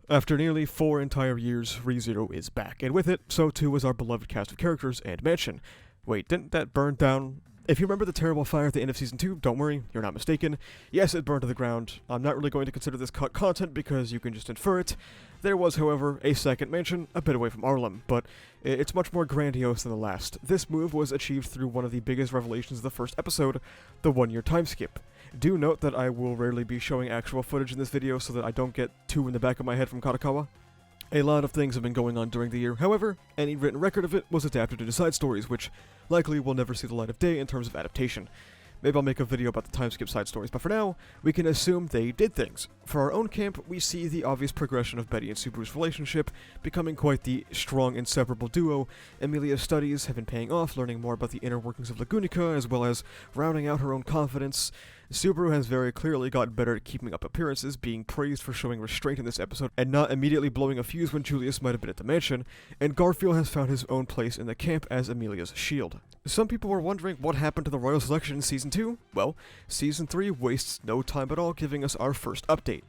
After nearly 4 entire years, ReZero is back, and with it, so too is our beloved cast of characters and mansion. Wait, didn't that burn down? If you remember the terrible fire at the end of Season 2, don't worry, you're not mistaken. Yes, it burned to the ground. I'm not really going to consider this cut content because you can just infer it. There was, however, a second mansion, a bit away from Arlem, but it's much more grandiose than the last. This move was achieved through one of the biggest revelations of the first episode, the 1-year time skip. Do note that I will rarely be showing actual footage in this video so that I don't get too in the back of my head from Katakawa. A lot of things have been going on during the year, however, any written record of it was adapted into side stories, which likely will never see the light of day in terms of adaptation. Maybe I'll make a video about the time skip side stories, but for now, we can assume they did things. For our own camp, we see the obvious progression of Betty and Subaru's relationship, becoming quite the strong, inseparable duo. Emilia's studies have been paying off, learning more about the inner workings of Lagunica, as well as rounding out her own confidence. Subaru has very clearly gotten better at keeping up appearances, being praised for showing restraint in this episode and not immediately blowing a fuse when Julius might have been at the mansion, and Garfield has found his own place in the camp as Emilia's shield. Some people were wondering what happened to the royal selection in Season 2. Well, Season 3 wastes no time at all giving us our first update.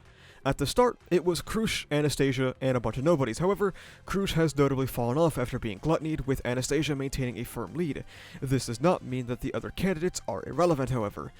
At the start, it was Krush, Anastasia, and a bunch of nobodies. However, Krush has notably fallen off after being gluttonied, with Anastasia maintaining a firm lead. This does not mean that the other candidates are irrelevant, however.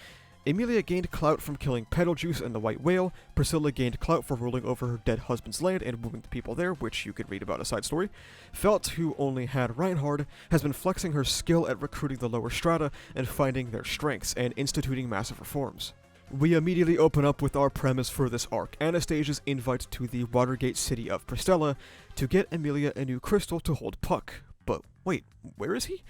Emilia gained clout from killing Petaljuice and the White Whale, Priscilla gained clout for ruling over her dead husband's land and wooing the people there, which you could read about a side story. Felt, who only had Reinhard, has been flexing her skill at recruiting the lower strata and finding their strengths, and instituting massive reforms. We immediately open up with our premise for this arc, Anastasia's invite to the Watergate City of Priestella to get Emilia a new crystal to hold Puck. But wait, where is he?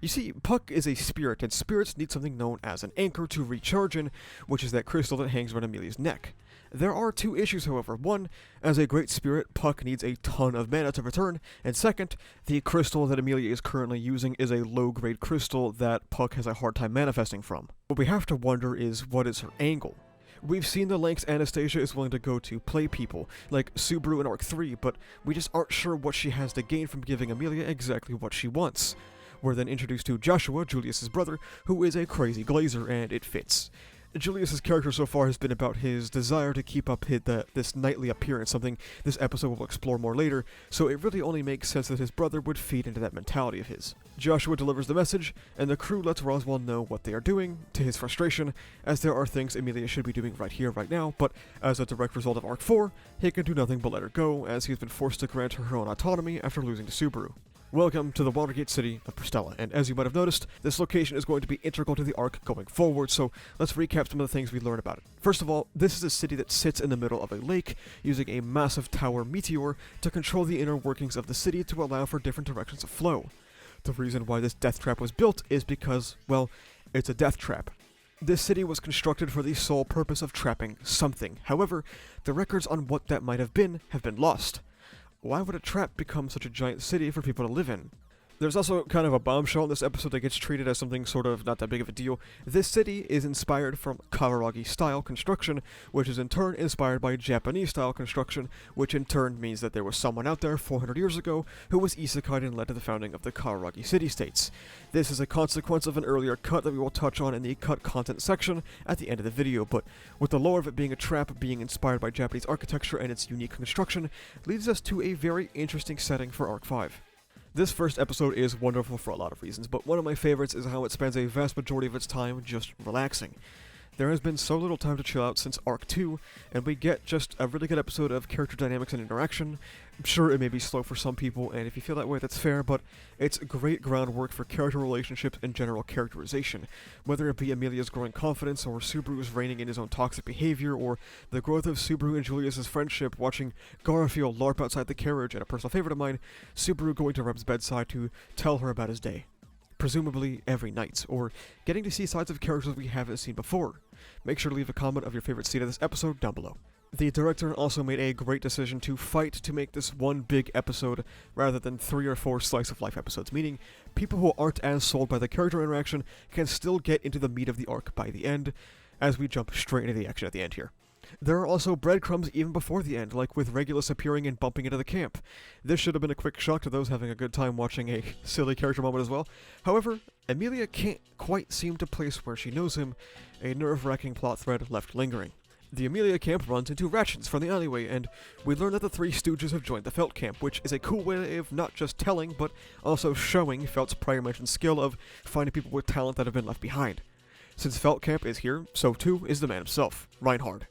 You see, Puck is a spirit, and spirits need something known as an anchor to recharge in, which is that crystal that hangs around Emilia's neck. There are two issues, however. One, as a great spirit, Puck needs a ton of mana to return, and second, the crystal that Emilia is currently using is a low-grade crystal that Puck has a hard time manifesting from. What we have to wonder is, what is her angle? We've seen the lengths Anastasia is willing to go to play people, like Subaru in Arc 3, but we just aren't sure what she has to gain from giving Emilia exactly what she wants. We're then introduced to Joshua, Julius's brother, who is a crazy glazer, and it fits. Julius's character so far has been about his desire to keep up this nightly appearance, something this episode will explore more later, so it really only makes sense that his brother would feed into that mentality of his. Joshua delivers the message, and the crew lets Roswell know what they are doing, to his frustration, as there are things Emilia should be doing right here, right now, but as a direct result of Arc 4, he can do nothing but let her go, as he's been forced to grant her own autonomy after losing to Subaru. Welcome to the Watergate City of Priestella, and as you might have noticed, this location is going to be integral to the arc going forward, so let's recap some of the things we learned about it. First of all, this is a city that sits in the middle of a lake, using a massive tower meteor to control the inner workings of the city to allow for different directions of flow. The reason why this death trap was built is because, well, it's a death trap. This city was constructed for the sole purpose of trapping something. However, the records on what that might have been lost. Why would a trap become such a giant city for people to live in? There's also kind of a bombshell in this episode that gets treated as something sort of not that big of a deal. This city is inspired from Kawaragi-style construction, which is in turn inspired by Japanese-style construction, which in turn means that there was someone out there 400 years ago who was isekai'd and led to the founding of the Kawaragi city-states. This is a consequence of an earlier cut that we will touch on in the cut content section at the end of the video, but with the lore of it being a trap being inspired by Japanese architecture and its unique construction, leads us to a very interesting setting for Arc 5. This first episode is wonderful for a lot of reasons, but one of my favorites is how it spends a vast majority of its time just relaxing. There has been so little time to chill out since Arc 2, and we get just a really good episode of character dynamics and interaction. Sure, it may be slow for some people, and if you feel that way, that's fair, but it's great groundwork for character relationships and general characterization. Whether it be Emilia's growing confidence, or Subaru's reining in his own toxic behavior, or the growth of Subaru and Julius's friendship, watching Garfield LARP outside the carriage, and a personal favorite of mine, Subaru going to Reb's bedside to tell her about his day. Presumably every night, or getting to see sides of characters we haven't seen before. Make sure to leave a comment of your favorite scene of this episode down below. The director also made a great decision to fight to make this one big episode rather than 3 or 4 slice-of-life episodes, meaning people who aren't as sold by the character interaction can still get into the meat of the arc by the end, as we jump straight into the action at the end here. There are also breadcrumbs even before the end, like with Regulus appearing and bumping into the camp. This should have been a quick shock to those having a good time watching a silly character moment as well. However, Emilia can't quite seem to place where she knows him, a nerve-wracking plot thread left lingering. The Emilia camp runs into Ratchins from the alleyway, and we learn that the Three Stooges have joined the Felt camp, which is a cool way of not just telling, but also showing Felt's prior mentioned skill of finding people with talent that have been left behind. Since Felt camp is here, so too is the man himself, Reinhard.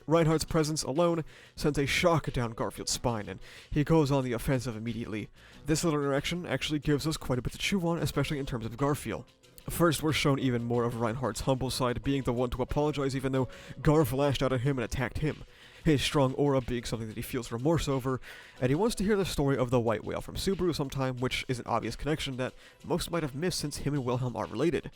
Reinhard's presence alone sends a shock down Garfield's spine, and he goes on the offensive immediately. This little interaction actually gives us quite a bit to chew on, especially in terms of Garfield. First, we're shown even more of Reinhard's humble side, being the one to apologize even though Garf lashed out at him and attacked him. His strong aura being something that he feels remorse over, and he wants to hear the story of the white whale from Subaru sometime, which is an obvious connection that most might have missed since him and Wilhelm are related.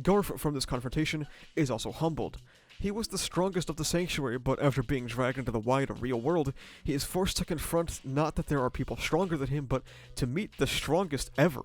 Garf, from this confrontation, is also humbled. He was the strongest of the Sanctuary, but after being dragged into the wide, real world, he is forced to confront not that there are people stronger than him, but to meet the strongest ever.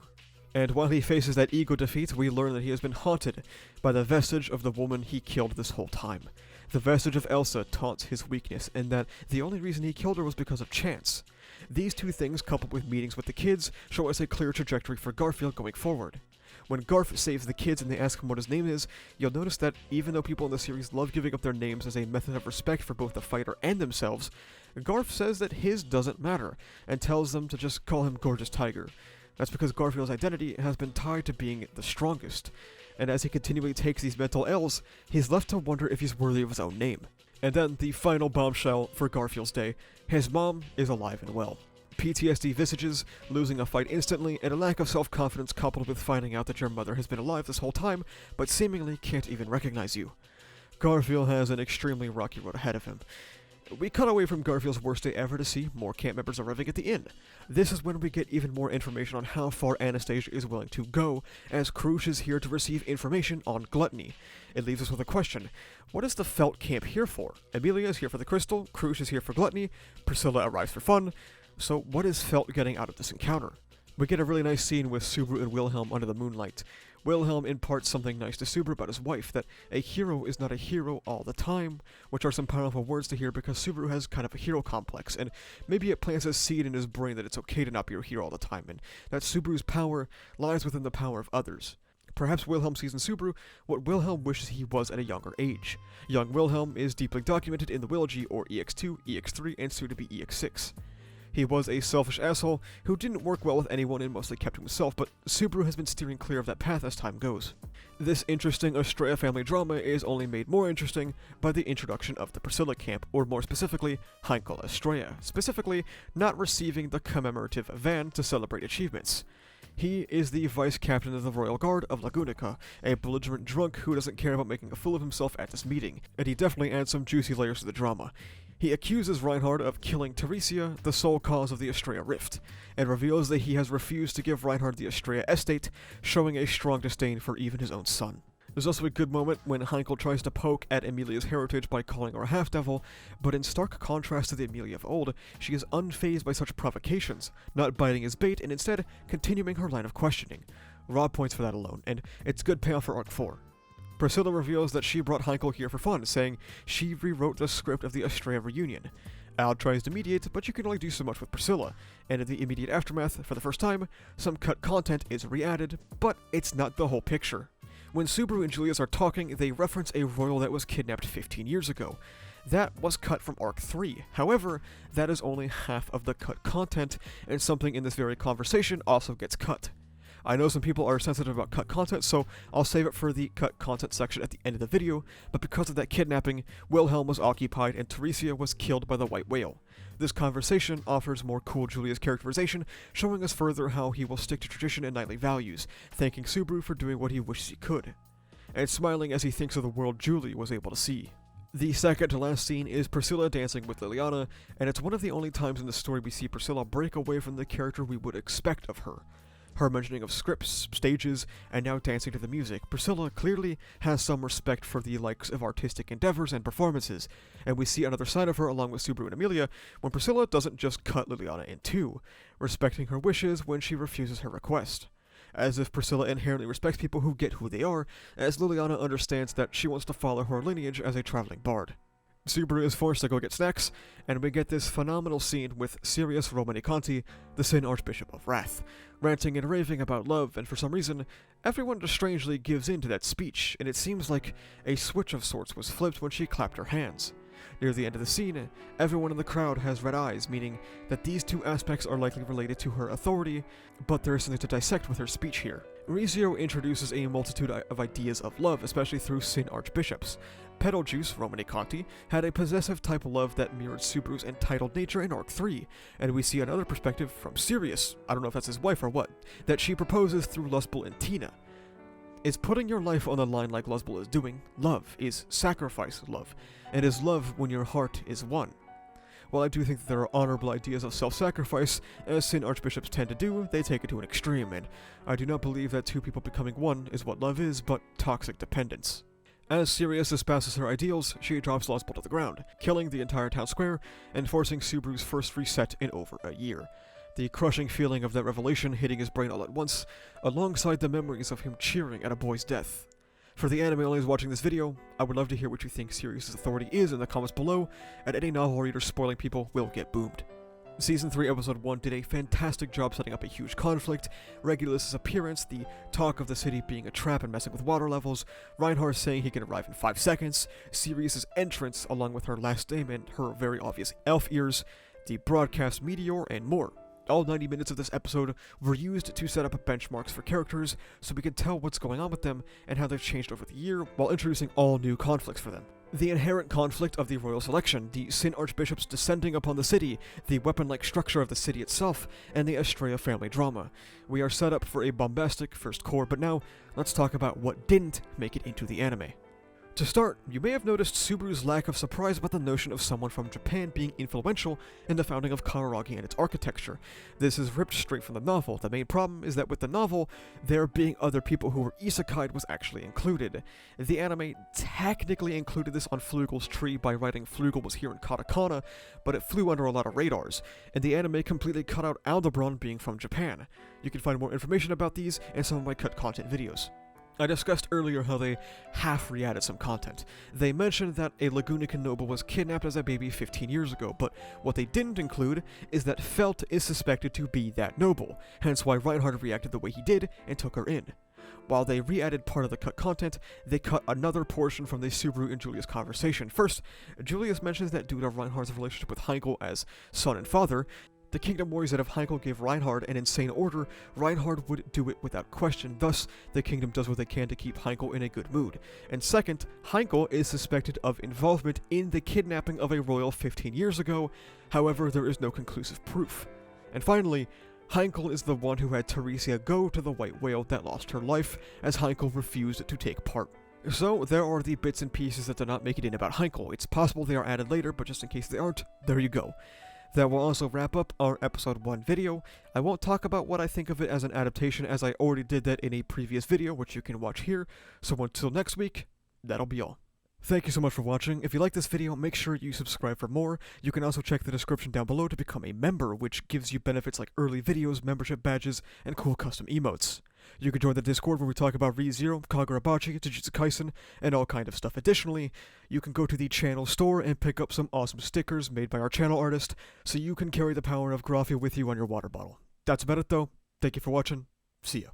And while he faces that ego defeat, we learn that he has been haunted by the vestige of the woman he killed this whole time. The vestige of Elsa taunts his weakness, and that the only reason he killed her was because of chance. These two things, coupled with meetings with the kids, show us a clear trajectory for Garfield going forward. When Garf saves the kids and they ask him what his name is, you'll notice that even though people in the series love giving up their names as a method of respect for both the fighter and themselves, Garf says that his doesn't matter, and tells them to just call him Gorgeous Tiger. That's because Garfield's identity has been tied to being the strongest, and as he continually takes these mental L's, he's left to wonder if he's worthy of his own name. And then the final bombshell for Garfield's day: his mom is alive and well. PTSD visages, losing a fight instantly, and a lack of self-confidence coupled with finding out that your mother has been alive this whole time, but seemingly can't even recognize you. Garfield has an extremely rocky road ahead of him. We cut away from Garfield's worst day ever to see more camp members arriving at the inn. This is when we get even more information on how far Anastasia is willing to go, as Krush is here to receive information on gluttony. It leaves us with a question: what is the Felt camp here for? Emilia is here for the crystal, Krush is here for gluttony, Priscilla arrives for fun. So what is Felt getting out of this encounter? We get a really nice scene with Subaru and Wilhelm under the moonlight. Wilhelm imparts something nice to Subaru about his wife, that a hero is not a hero all the time, which are some powerful words to hear because Subaru has kind of a hero complex, and maybe it plants a seed in his brain that it's okay to not be a hero all the time, and that Subaru's power lies within the power of others. Perhaps Wilhelm sees in Subaru what Wilhelm wishes he was at a younger age. Young Wilhelm is deeply documented in the Willogy, or EX2, EX3, and soon-to-be EX6. He was a selfish asshole who didn't work well with anyone and mostly kept to himself, but Subaru has been steering clear of that path as time goes. This interesting Estrella family drama is only made more interesting by the introduction of the Priscilla camp, or more specifically, Heinkel Estrella, specifically not receiving the commemorative van to celebrate achievements. He is the vice captain of the Royal Guard of Lagunica, a belligerent drunk who doesn't care about making a fool of himself at this meeting, and he definitely adds some juicy layers to the drama. He accuses Reinhard of killing Teresia, the sole cause of the Estrella rift, and reveals that he has refused to give Reinhard the Estrella estate, showing a strong disdain for even his own son. There's also a good moment when Heinkel tries to poke at Emilia's heritage by calling her a half-devil, but in stark contrast to the Emilia of old, she is unfazed by such provocations, not biting his bait and instead continuing her line of questioning. Raw points for that alone, and it's good payoff for Arc 4. Priscilla reveals that she brought Heinkel here for fun, saying she rewrote the script of the Estrella reunion. Al tries to mediate, but you can only do so much with Priscilla, and in the immediate aftermath, for the first time, some cut content is re-added, but it's not the whole picture. When Subaru and Julius are talking, they reference a royal that was kidnapped 15 years ago. That was cut from Arc 3. However, that is only half of the cut content, and something in this very conversation also gets cut. I know some people are sensitive about cut content, so I'll save it for the cut content section at the end of the video, but because of that kidnapping, Wilhelm was occupied and Teresia was killed by the white whale. This conversation offers more cool Julius characterization, showing us further how he will stick to tradition and knightly values, thanking Subaru for doing what he wishes he could, and smiling as he thinks of the world Julie was able to see. The second to last scene is Priscilla dancing with Liliana, and it's one of the only times in the story we see Priscilla break away from the character we would expect of her. Her mentioning of scripts, stages, and now dancing to the music, Priscilla clearly has some respect for the likes of artistic endeavors and performances, and we see another side of her along with Subaru and Emilia when Priscilla doesn't just cut Liliana in two, respecting her wishes when she refuses her request. As if Priscilla inherently respects people who get who they are, as Liliana understands that she wants to follow her lineage as a traveling bard. Subaru is forced to go get snacks, and we get this phenomenal scene with Sirius Romaniconti, the Sin Archbishop of Wrath, ranting and raving about love, and for some reason, everyone just strangely gives in to that speech, and it seems like a switch of sorts was flipped when she clapped her hands. Near the end of the scene, everyone in the crowd has red eyes, meaning that these two aspects are likely related to her authority, but there is something to dissect with her speech here. ReZero introduces a multitude of ideas of love, especially through Sin Archbishops. Betelgeuse, Romaniconti, had a possessive type of love that mirrored Subaru's entitled nature in Arc 3, and we see another perspective from Sirius, I don't know if that's his wife or what, that she proposes through Lustbel and Tina. Is putting your life on the line like Lustbel is doing. Love is sacrifice love, and is love when your heart is one. While I do think that there are honorable ideas of self-sacrifice, as Sin Archbishops tend to do, they take it to an extreme, and I do not believe that two people becoming one is what love is, but toxic dependence. As Sirius espouses her ideals, she drops Lustbel to the ground, killing the entire town square, and forcing Subaru's first reset in over a year. The crushing feeling of that revelation hitting his brain all at once, alongside the memories of him cheering at a boy's death. For the anime onlys watching this video, I would love to hear what you think Sirius' authority is in the comments below, and any novel reader spoiling people will get boomed. Season 3 Episode 1 did a fantastic job setting up a huge conflict, Regulus' appearance, the talk of the city being a trap and messing with water levels, Reinhardt saying he can arrive in 5 seconds, Sirius' entrance along with her last name and her very obvious elf ears, the broadcast meteor, and more. All 90 minutes of this episode were used to set up benchmarks for characters so we could tell what's going on with them and how they've changed over the year while introducing all new conflicts for them. The inherent conflict of the royal selection, the Sin Archbishops descending upon the city, the weapon-like structure of the city itself, and the Estrella family drama. We are set up for a bombastic first core, but now let's talk about what didn't make it into the anime. To start, you may have noticed Subaru's lack of surprise about the notion of someone from Japan being influential in the founding of Kararagi and its architecture. This is ripped straight from the novel. The main problem is that with the novel, there being other people who were isekai'd was actually included. The anime technically included this on Flugel's tree by writing Flugel was here in katakana, but it flew under a lot of radars, and the anime completely cut out Aldebaran being from Japan. You can find more information about these in some of my cut content videos. I discussed earlier how they half re-added some content. They mentioned that a Lagunican noble was kidnapped as a baby 15 years ago, but what they didn't include is that Felt is suspected to be that noble, hence why Reinhardt reacted the way he did and took her in. While they re-added part of the cut content, they cut another portion from the Subaru and Julius conversation. First, Julius mentions that due to Reinhardt's relationship with Heinkel as son and father, the Kingdom Warriors that if Heinkel gave Reinhardt an insane order, Reinhardt would do it without question, thus the Kingdom does what they can to keep Heinkel in a good mood. And second, Heinkel is suspected of involvement in the kidnapping of a royal 15 years ago, however there is no conclusive proof. And finally, Heinkel is the one who had Teresia go to the white whale that lost her life, as Heinkel refused to take part. So there are the bits and pieces that do not make it in about Heinkel. It's possible they are added later, but just in case they aren't, there you go. That will also wrap up our episode 1 video. I won't talk about what I think of it as an adaptation, as I already did that in a previous video, which you can watch here. So until next week, that'll be all. Thank you so much for watching. If you like this video, make sure you subscribe for more. You can also check the description down below to become a member, which gives you benefits like early videos, membership badges, and cool custom emotes. You can join the Discord where we talk about ReZero, Kagurabachi, Jujutsu Kaisen, and all kind of stuff. Additionally, you can go to the channel store and pick up some awesome stickers made by our channel artist, so you can carry the power of Graphia with you on your water bottle. That's about it though. Thank you for watching. See ya.